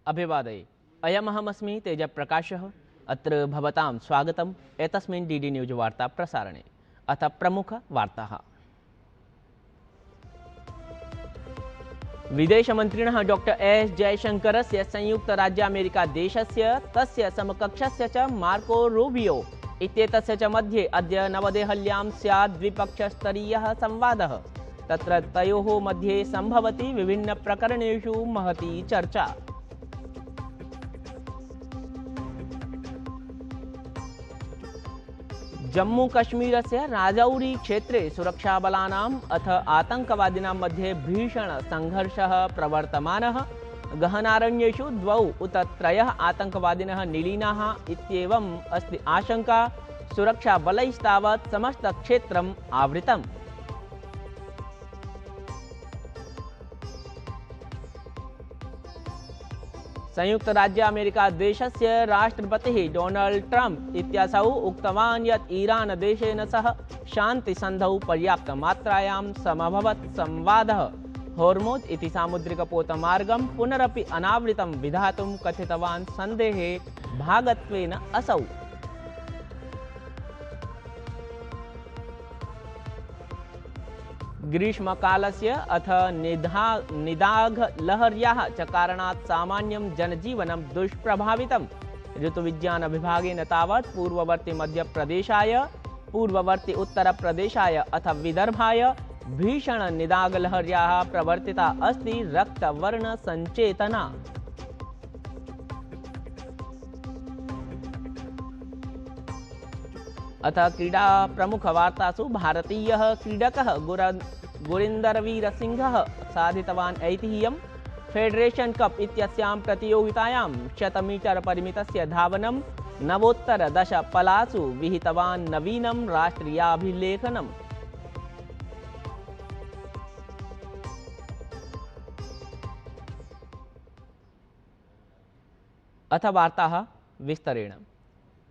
अभिवादये। अयमहमस्मि तेजप्रकाशः। अत्र भवतां स्वागतम् एतस्मिन् डीडी न्यूज वार्ता प्रसारणे। अथ प्रमुखवार्ताः। विदेशमन्त्रिणः डॉक्टर एस जयशंकरस्य संयुक्तराज्यामेरिकादेशस्य तस्य समकक्षस्य च मार्को रूबियो इत्येतस्य च मध्ये अद्य नवदेहल्यां स्यात् द्विपक्षस्तरीयः संवादः। तत्र तयोः मध्ये सम्भवति विभिन्नप्रकरणेषु महती चर्चा। जम्मूकश्मीरस्य राजौरी क्षेत्रे सुरक्षाबलानाम् अथ आतङ्कवादिनां मध्ये भीषणसङ्घर्षः प्रवर्तमानः। गहनारण्येषु 2 उत 3 आतङ्कवादिनः निलीनाः इत्येवम् अस्ति आशंका। सुरक्षाबलैस्तावत् समस्तक्षेत्रम् आवृतम्। संयुक्तराज्यामेरिकादेशस्य राष्ट्रपतिः डोनाल्ड ट्रम्प इत्यसौ उक्तवान् यत् ईरान देशेन सह शान्तिसन्धौ पर्याप्तमात्रायां समभवत् संवादः। होर्मुज् इति सामुद्रिकपोतमार्गं पुनरपि अनावृतं विधातुं कथितवान् सन्देहे भागत्वेन असौ। ग्रीष्मकालस्य अथ निदाघलहर्याः च कारणात् सामान्यं जनजीवनं दुष्प्रभावितम्। ऋतुविज्ञानविभागेन तावत् पूर्ववर्ति मध्यप्रदेशाय, पूर्ववर्ति उत्तरप्रदेशाय अथ विदर्भाय भीषणनिदाघलहर्याः प्रवर्तिता अस्ति रक्तवर्णसञ्चेतना। अथ क्रीडा प्रमुखवार्तासु भारतीयः क्रीडकः गुरिन्दरवीरसिंहः साधितवान् ऐतिह्यं। फेडरेशन कप इत्यस्यां प्रतियोगितायां 100 मीटर परिमितस्य धावनं नवोत्तर-10 विहितवान् नवीनं राष्ट्रियाभिलेखनम्। अथ वार्ताः विस्तरेण।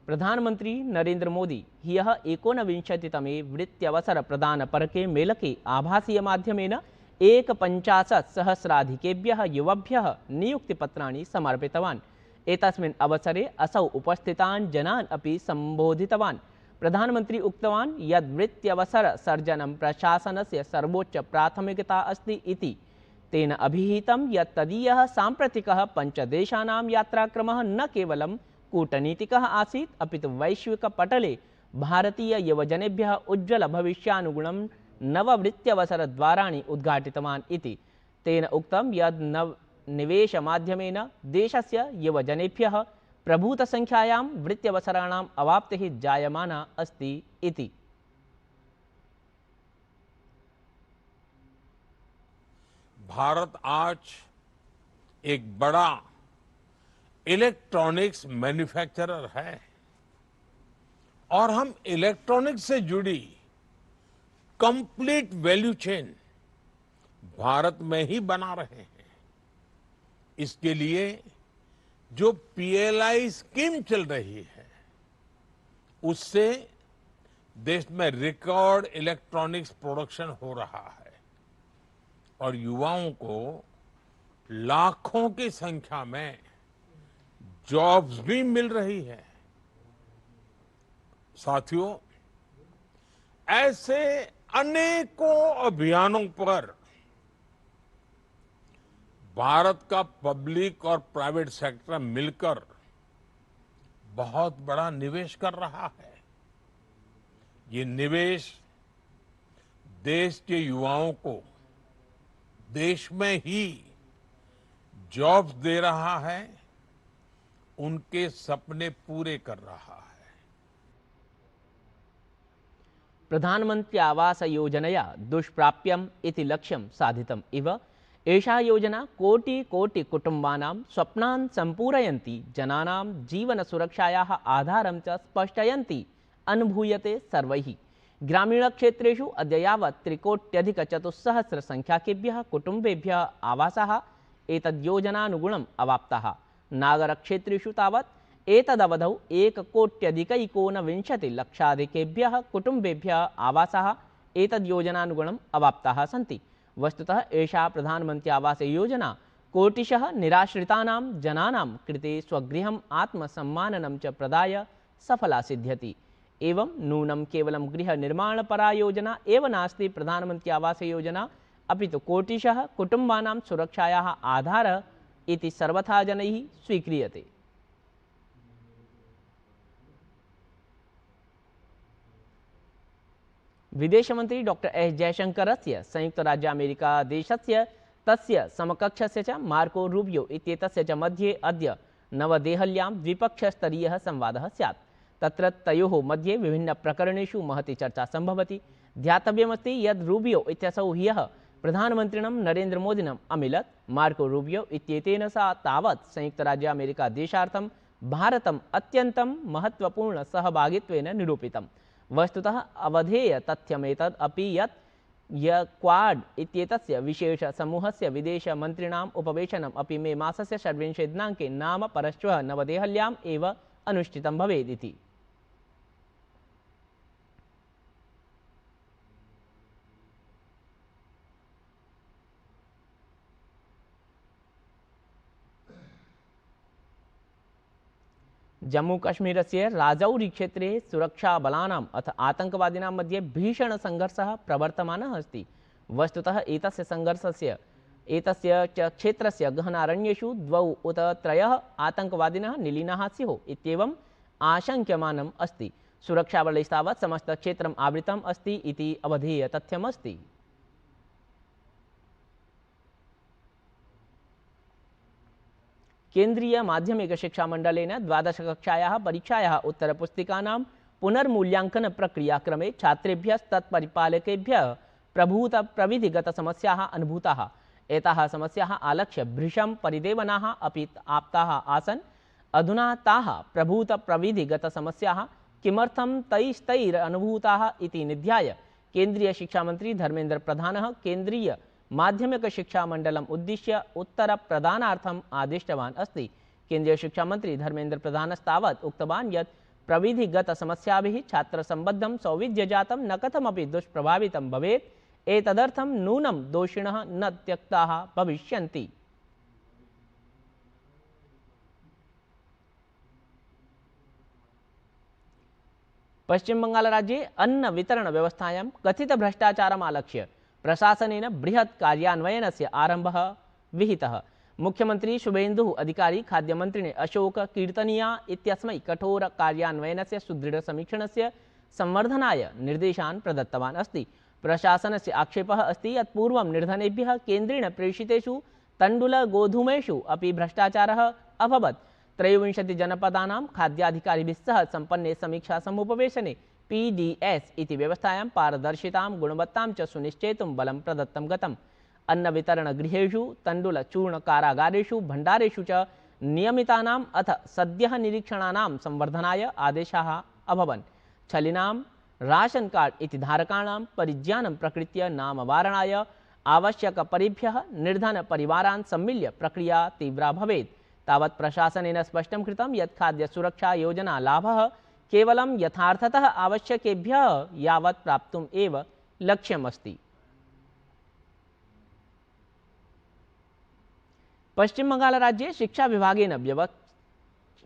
प्रधानमंत्री नरेंद्र मोदी ह्यः 19तमे वृत्त्यवसर प्रदानपरके मेलके आभासीय माध्यमेन 51,000 युवभ्यः नियुक्तिपत्राणि समर्पितवान्। एतस्मिन् अवसरे असौ उपस्थितान् जनान् अपि सम्बोधितवान्। प्रधानमंत्री उक्तवान् यत् वृत्त्यवसर सर्जनं प्रशासनस्य सर्वोच्च प्राथमिकता अस्ति इति। तेन अभिहितं यत् तदीयः साम्प्रतिकः 5 देशानां यात्राक्रमः न केवलं कूटनीतिकः आसीत् अपितु वैश्विकपटले भारतीय युवजनेभ्यः उज्ज्वलभविष्यानुगुणं नववृत्त्यवसरद्वाराणि उद्घाटितवान् इति। तेन उक्तं यत् निवेशमाध्यमेन देशस्य युवजनेभ्यः प्रभूतसंख्यायां वृत्त्यवसराणाम् अवाप्तिः जायमाना अस्ति इति। भारत आज एक बड़ा इलेक्ट्रॉनिक्स मैन्युफैक्चरर है और हम इलेक्ट्रॉनिक्स से जुड़ी कंप्लीट वैल्यू चेन भारत में ही बना रहे हैं। इसके लिए जो पीएलआई स्कीम चल रही है उससे देश में रिकॉर्ड इलेक्ट्रॉनिक्स प्रोडक्शन हो रहा है और युवाओं को लाखों की संख्या में जॉब्स भी मिल रही है। साथियों, ऐसे अनेकों अभियानों पर भारत का पब्लिक और प्राइवेट सेक्टर मिलकर बहुत बड़ा निवेश कर रहा है। ये निवेश देश के युवाओं को देश में ही जॉब्स दे रहा है, उनके सपने पूरे कर रहा है। प्रधानमंत्री आवास योजनया दुष्प्राप्यम् इति लक्ष्यं साधितम् इव एषा योजना कोटि कुटुम्बानां स्वप्नान् सम्पूरयन्ति, जनानां जीवनसुरक्षायाः आधारं च स्पष्टयन्ति अनुभूयते सर्वैः। ग्रामीणक्षेत्रेषु अद्य यावत् 3,04,000 संख्याकेभ्यः कुटुम्बेभ्यः आवासाः एतद्योजनानुगुणम् अवाप्ताः। नागरक्षेत्रेषु तावत् एतदवधौ 1,29,00,000 कुटुम्बेभ्यः आवासाः एतद्योजनानुगुणम् अवाप्ताः सन्ति। वस्तुतः एषा प्रधानमंत्री आवास योजना कोटिशः निराश्रितानां जनानां कृते स्वगृहम् आत्मसम्माननं च प्रदाय सफला सिद्ध्यति। एवं नूनं केवलं गृहनिर्माणपरा योजना एव नास्ति प्रधानमंत्री आवास योजना, अपि तु कोटिशः कुटुम्बानां सुरक्षायाः आधारः इति सर्वथा जनैः स्वीक्रियते। विदेशमंत्री डॉक्टर एस जयशंकरस्य संयुक्तराज्य अमेरिका देशस्य तस्य समकक्षस्य च मार्को रूबियो इत्येतस्य च मध्ये अद्य नवदेहल्यां द्विपक्षीयस्तरीयः संवादः स्यात्। तत्र तयोः मध्ये विभिन्नप्रकरणेषु महती चर्चा सम्भवति। ध्यातव्यमस्ति यत् रूबियो इत्यसौ ह्यः प्रधानमन्त्रिणं नरेन्द्रमोदिनम् अमिलत्। मार्को रूबियो इत्येतेन सह तावत् संयुक्तराज्य अमेरिका देशार्थं भारतम् अत्यन्तं महत्त्वपूर्णसहभागित्वेन निरूपितम्। वस्तुतः अवधेय तथ्यमेतद् अपि यत् क्वाड इत्येतस्य विशेषसमूहस्य विदेशमन्त्रिणाम् उपवेशनम् अपि मे मासस्य 26 दिनाङ्के नाम परश्वः नवदेहल्याम् एव अनुष्ठितं भवेदिति। जम्मूकश्मीरस्य राजौरी क्षेत्रे सुरक्षाबलानाम् अथ आतंकवादिनां मध्ये भीषणसङ्घर्षः प्रवर्तमानः अस्ति। वस्तुतः एतस्य संघर्षस्य एतस्य च क्षेत्रस्य गहनारण्येषु 2 उत 3 आतंकवादिनः निलीनाः स्युः इत्येवम् आशङ्क्यमानम् अस्ति। सुरक्षाबलैस्तावत् समस्तक्षेत्रम् आवृतम् अस्ति इति अवधेय तथ्यमस्ति। केन्द्रीय माध्यमिक शिक्षा मंडलेन 12 कक्षायाः परीक्षायाः उत्तरपुस्तिकानां पुनर्मूल्यांकन प्रक्रियाक्रमे छात्रेभ्यः तत्परिपालकेभ्यः प्रभूत प्रविधिगत समस्याः अनुभूताः। एताः समस्याः आलक्ष्य भृशं परिदेवनाः अपि आप्ताः आसन्। अधुना ताः प्रभूत प्रविधिगत समस्याः किमर्थं तैस्तैरनुभूताः इति निध्याय केन्द्रीय शिक्षामंत्री धर्मेन्द्र प्रधानः केन्द्रीय माध्यमिक शिक्षा मंडलम् उद्दिश्य उत्तरप्रदानार्थम् आदिष्टवान् अस्ति। केन्द्रीय शिक्षा मंत्री धर्मेन्द्र प्रधानस्तावत् उक्तवान् यत् प्रविधिगत समस्याभिः छात्रसम्बद्धं सौविध्यजातं न कथमपि दुष्प्रभावितं भवेत्। एतदर्थं नूनं दोषिणः न त्यक्ताः भविष्यन्ति। पश्चिम बंगाल राज्ये अन्न वितरण व्यवस्थायां कथित भ्रष्टाचारम् आलक्ष्य प्रशासनेन बृहत् कार्यान्वयनस्य आरम्भः विहितः। मुख्यमंत्री शुभेन्दुः अधिकारी खाद्यमन्त्रिणे अशोक कीर्तनिया इत्यस्मै कठोर कार्यान्वयनस्य सुदृढ समीक्षणस्य संवर्धनाय निर्देशान् प्रदत्तवान् अस्ति। प्रशासनस्य आक्षेपः अस्ति यत् पूर्वं निर्धनेभ्यः केन्द्रेण प्रेषितेषु तण्डुलगोधूमेषु अपि भ्रष्टाचारः अभवत्। 23 जनपदानां खाद्याधिकारिभिः सह सम्पन्ने समीक्षा समुपवेशने PDS इति व्यवस्थायां पारदर्शितां गुणवत्तां च सुनिश्चेतुं बलं प्रदत्तं गतम्। अन्न वितरण गृहेषु तण्डुलचूर्ण कारागारेषु भण्डारेषु च नियमितानाम् अथ सद्यः निरीक्षणानां संवर्धनाय आदेशाः अभवन्। छलिनां राशन कार्ड इति धारकाणां परिज्ञानं प्रकृत्य नामवारणाय आवश्यकपरिभ्यः निर्धन परिवारान् सम्मिल्य प्रक्रिया तीव्रा भवेत्। तावत् प्रशासनेन स्पष्टं कृतं यत् खाद्य सुरक्षा योजना लाभः केवलं यथार्थतः आवश्यकेभ्यः यावत् प्राप्तुम् एव लक्ष्यमस्ति। पश्चिम बंगाल राज्ये शिक्षा विभागेन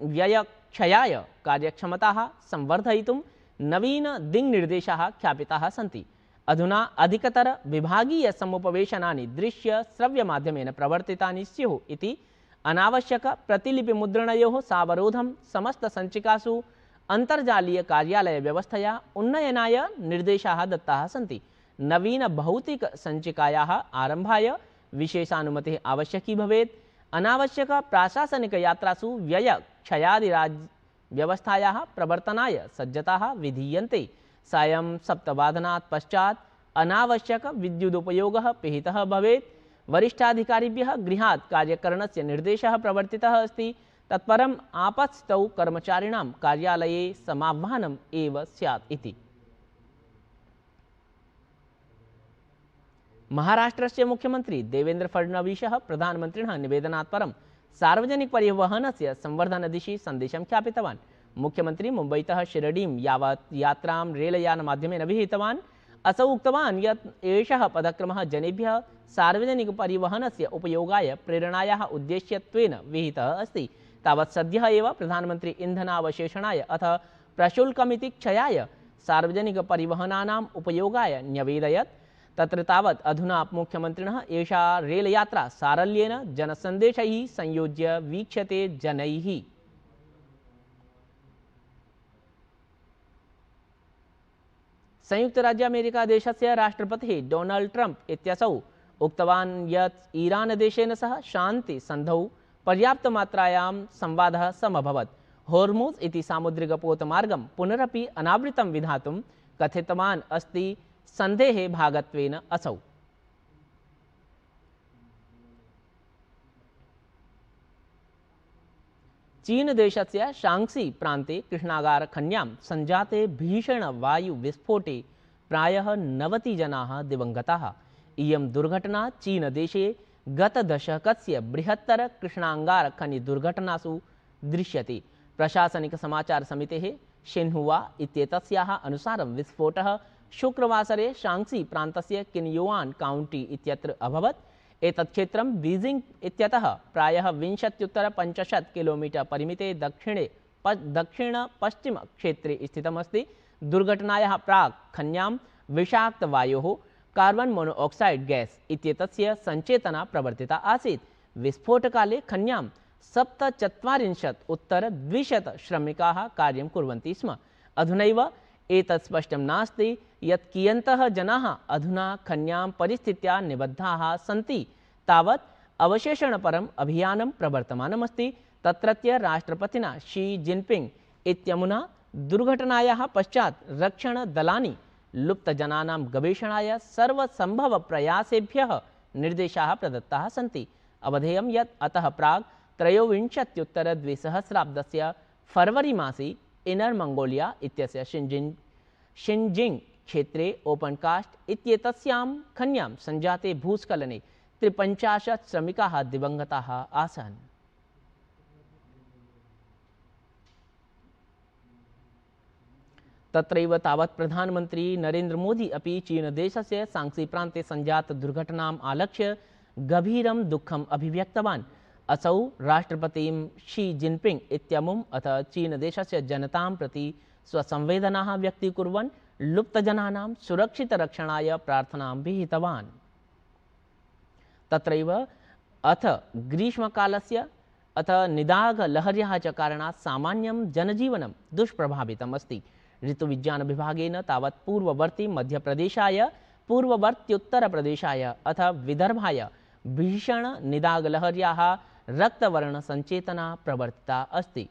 व्ययक्षयाय कार्यक्षमताः संवर्धयितुं नवीन दिङ्निर्देशाः ख्यापिताः सन्ति। अधुना अधिकतर विभागीय समुपवेशनानि दृश्य श्रव्य माध्यमेन प्रवर्तितानि स्युः इति अनावश्यक प्रतिलिपिमुद्रणयोः सावरोधं समस्त संचिकासु अंतर्जालीय कार्यालय व्यवस्थया उन्नयनाय निर्देशाः दत्ताः सन्ति। नवीन भौतिक संचिकायाः आरम्भाय विशेषानुमतिः आवश्यकी भवेत्। अनावश्यक प्राशासनिक यात्रासु व्यय क्षयादि व्यवस्थायाः प्रवर्तनाय सज्जताः विधीयन्ते। सायं 7 वादनात् पश्चात् अनावश्यक विद्युदुपयोगः पिहितः भवेत्। वरिष्ठाधिकारिभ्यः गृहात् कार्यकरणस्य निर्देशः प्रवर्तितः अस्ति। तत्परम् आपत्स्थौ कर्मचारिणां कार्यालये समाह्वानम् एव स्यात् इति। महाराष्ट्रस्य मुख्यमंत्री देवेन्द्र फडणवीसः प्रधानमन्त्रिणः निवेदनात् परं सार्वजनिक परिवहनस्य संवर्धनदिशि सन्देशं ख्यापितवान्। मुख्यमंत्री मुम्बईतः शिरडीं यावत् यात्रां रेलयानमाध्यमेन विहितवान्। असौ उक्तवान् यत् एषः पदक्रमः जनेभ्यः सार्वजनिकपरिवहनस्य उपयोगाय प्रेरणायाः उद्देश्यत्वेन विहितः अस्ति। तावत् सद्यः एव प्रधानमन्त्री इन्धनावशेषणाय अथ प्रशुल्कमिति क्षयाय सार्वजनिकपरिवहनानाम् उपयोगाय न्यवेदयत्। तत्र तावत् अधुना मुख्यमन्त्रिणः एषा रेलयात्रा सारल्येन जनसन्देशैः संयोज्य वीक्ष्यते जनैः। संयुक्त राज्य अमेरिका देशस्य राष्ट्रपतिः डोनाल्ड ट्रम्प इत्यसौ उक्तवान् यत् ईरान देशेन सह शान्ति सन्धौ पर्याप्तमात्रायां संवादः समभवत्। होर्मुज़ इति सामुद्रिकपोतमार्गं पुनरपि अनावृतं विधातुं कथितवान् अस्ति सन्धेः भागत्वेन असौ। चीन देशस्य शांक्सी प्रान्ते कृष्णागारखन्यां सञ्जाते भीषणवायुविस्फोटे प्रायः 90 जनाः दिवङ्गताः। इयं दुर्घटना चीन देशे गतदशकस्य बृहत्तर कृष्णागारखनि दुर्घटनासु दृश्यते। प्रशासनिक समाचार समितेः शिन्हुआ इत्येतस्याः अनुसारं विस्फोटः शुक्रवासरे शांक्सी प्रान्तस्य किन्युआन काउण्टी इत्यत्र अभवत्। एतत् क्षेत्रं बीजिंग इत्यतः प्रायः 20-50 किलोमीटर परिमिते दक्षिण-पश्चिमक्षेत्रे स्थितमस्ति। दुर्घटनायाः प्राक् खन्यां विषाक्तवायोः कार्बन मोनोऑक्साइड गैस इत्येतस्य सञ्चेतना प्रवर्तिता आसीत्। विस्फोटकाले खन्यां 47 श्रमिकाः कार्यं कुर्वन्ति स्म। अधुनैव एतत् स्पष्टं नास्ति यत् कियन्तः जनाः अधुना खन्यां परिस्थित्या निबद्धाः सन्ति। तावत् अवशेषणपरम् अभियानं प्रवर्तमानमस्ति। तत्रत्य राष्ट्रपतिना शी जिनपिंग इत्यमुना दुर्घटनायाः पश्चात् रक्षणदलानि लुप्तजनानां गवेषणाय सर्वसम्भवप्रयासेभ्यः निर्देशाः प्रदत्ताः सन्ति। अवधेयं यत् अतः प्राग् 23-2000 फरवरी मासे इनर मंगोलिया इत्यस्य शिनजिंग क्षेत्रे ओपन कास्ट इत्येतस्यां खन्यां सञ्जाते भूस्खलने 53 श्रमिकाः दिवङ्गताः आसन्। तत्रैव तावत् प्रधानमन्त्री नरेन्द्र मोदी अपि चीन देशस्य शांक्सी प्रान्ते सञ्जात दुर्घटनाम् आलक्ष्य गभीरं दुःखम् अभिव्यक्तवान्। असौ राष्ट्रपतिं शी जिनपिंग इत्यमुम् अथ चीन देशस्य जनतां प्रति स्वसंवेदनाः व्यक्तीकुर्वन् लुप्तजनानां सुरक्षितरक्षणाय प्रार्थनां विहितवान्। तत्रैव अथ ग्रीष्मकालस्य अथ निदाघलहर्याः च कारणात् सामान्यं जनजीवनं दुष्प्रभावितम् अस्ति। ऋतुविज्ञानविभागेन तावत् पूर्ववर्ती मध्यप्रदेशाय, पूर्ववर्त्युत्तरप्रदेशाय अथ विदर्भाय भीषण निदाघलहर्याः रक्तवर्णसञ्चेतना प्रवर्तिता अस्ति।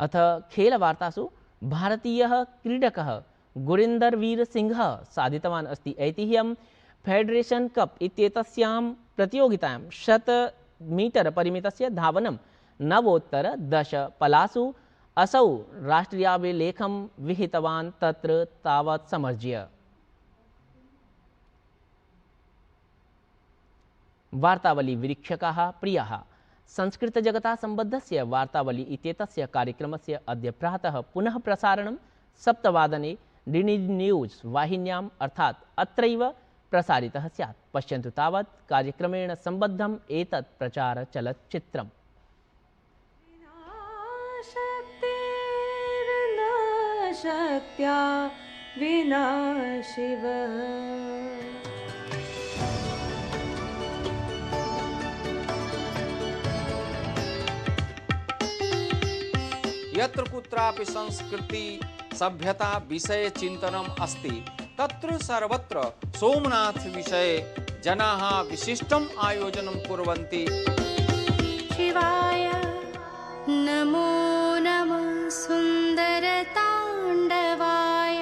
अथ खेलवार्तासु भारतीयः क्रीडकः गुरिन्दर वीर सिंहः साधितवान् अस्ति ऐतिह्यं फेडरेशन कप इत्येतस्यां प्रतियोगितायां 100 मीटर परिमितस्य धावनं 9-10 पलासु असौ राष्ट्रियाभिलेखं विहितवान्। तत्र तावत् समर्ज्य। वार्तावली वीक्षकाः प्रियाः, संस्कृतजगता सम्बद्धस्य वार्तावली इत्येतस्य कार्यक्रमस्य अद्य प्रातः पुनः प्रसारणं 7 DD न्यूज़ वाहिन्याम् अर्थात् अत्रैव प्रसारितः स्यात्। पश्यन्तु तावत् कार्यक्रमेण सम्बद्धम् एतत् प्रचारचलच्चित्रम्। शक्त्या विना शिव यत्र कुत्रापि संस्कृति सभ्यता विषये चिन्तनम् अस्ति तत्र सर्वत्र सोमनाथ विषये जनाः विशिष्टम् आयोजनं कुर्वन्ति। शिवाय नमो नमः सुन्दरताण्डवाय।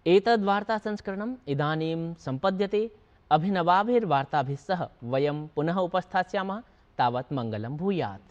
एतद् वार्ता संस्करणम् इदानीं सम्पद्यते। अभिनवाभिर्वार्ताभिः सह वयं पुनः उपस्थास्यामः। तावत् मङ्गलं भूयात्।